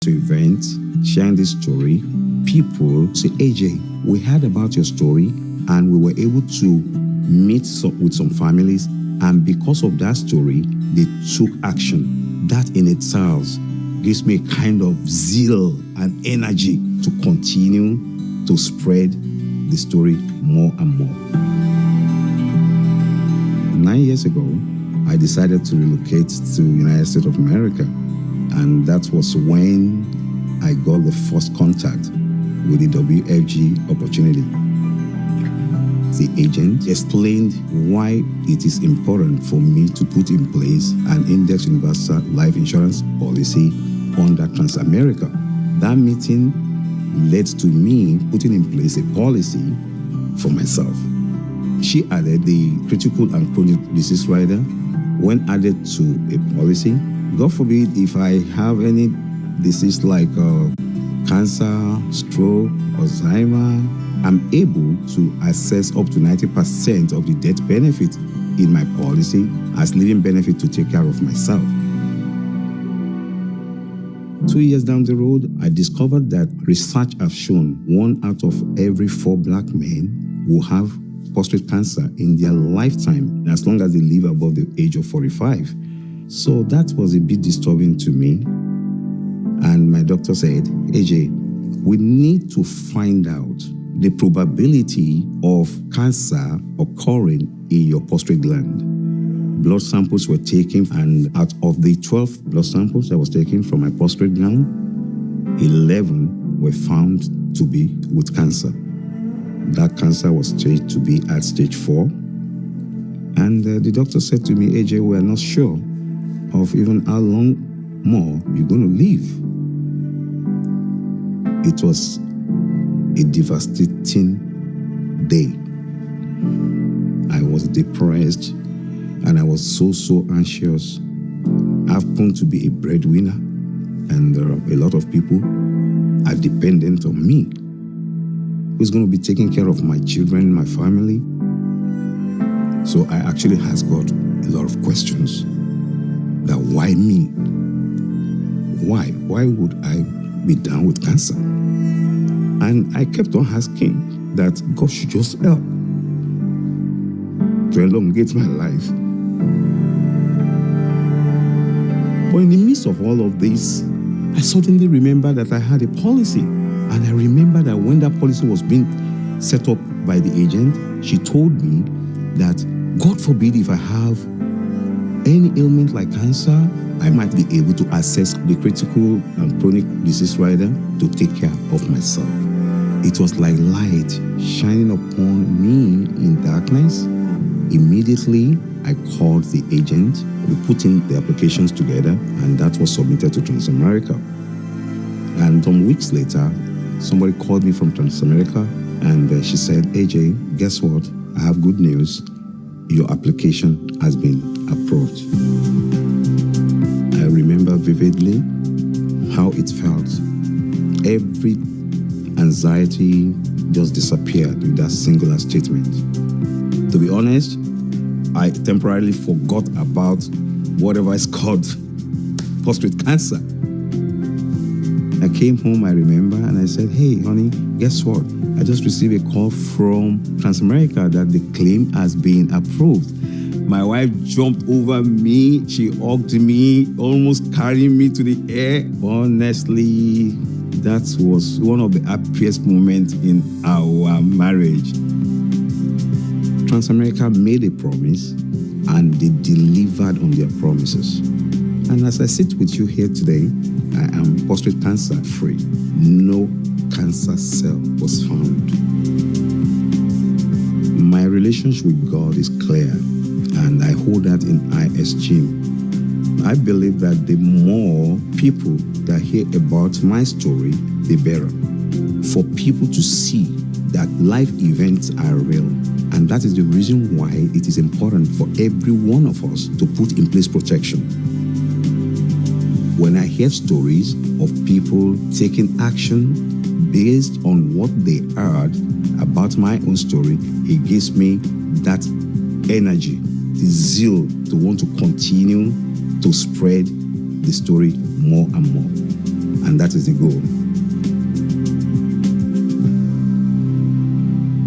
to events, sharing this story, people say, AJ, we heard about your story and we were able to meet with some families, and because of that story, they took action. That in itself gives me a kind of zeal and energy to continue to spread the story more and more. 9 years ago, I decided to relocate to United States of America, and that was when I got the first contact with the WFG opportunity. The agent explained why it is important for me to put in place an Index Universal Life Insurance policy under Transamerica. That meeting led to me putting in place a policy for myself. She added the critical and chronic disease rider. When added to a policy, God forbid if I have any disease like cancer, stroke, Alzheimer, I'm able to access up to 90% of the death benefit in my policy as living benefit to take care of myself. 2 years down the road, I discovered that research has shown 1 out of every 4 black men will have prostate cancer in their lifetime as long as they live above the age of 45. So that was a bit disturbing to me. And my doctor said, AJ, we need to find out the probability of cancer occurring in your prostate gland. Blood samples were taken, and out of the 12 blood samples that was taken from my prostate gland, 11 were found to be with cancer. That cancer was staged to be at stage 4. And the doctor said to me, AJ, we are not sure of even how long more you're going to live. It was a devastating day. I was depressed and I was so anxious. I've come to be a breadwinner, and a lot of people are dependent on me. Who's going to be taking care of my children, my family? So I actually asked God a lot of questions. That why me? Why? Why would I be down with cancer? And I kept on asking that God should just help to elongate my life. But in the midst of all of this, I suddenly remembered that I had a policy. And I remember that when that policy was being set up by the agent, she told me that, God forbid if I have any ailment like cancer, I might be able to access the critical and chronic disease rider to take care of myself. It was like light shining upon me in darkness. Immediately, I called the agent. We put in the applications together, and that was submitted to Transamerica. And some weeks later, somebody called me from Transamerica, and she said, AJ, guess what? I have good news. Your application has been approved. I remember vividly how it felt. Every anxiety just disappeared with that singular statement. To be honest, I temporarily forgot about whatever is called prostate cancer. I came home, I remember, and I said, hey, honey, guess what? I just received a call from Transamerica that the claim has been approved. My wife jumped over me. She hugged me, almost carrying me to the air. Honestly, that was one of the happiest moments in our marriage. Transamerica made a promise, and they delivered on their promises. And as I sit with you here today, I am prostate cancer free. No cancer cell was found. My relationship with God is clear, and I hold that in high esteem. I believe that the more people that hear about my story, the better. For people to see that life events are real. And that is the reason why it is important for every one of us to put in place protection. When I hear stories of people taking action based on what they heard about my own story, it gives me that energy, the zeal to want to continue to spread the story more and more. and that is the goal.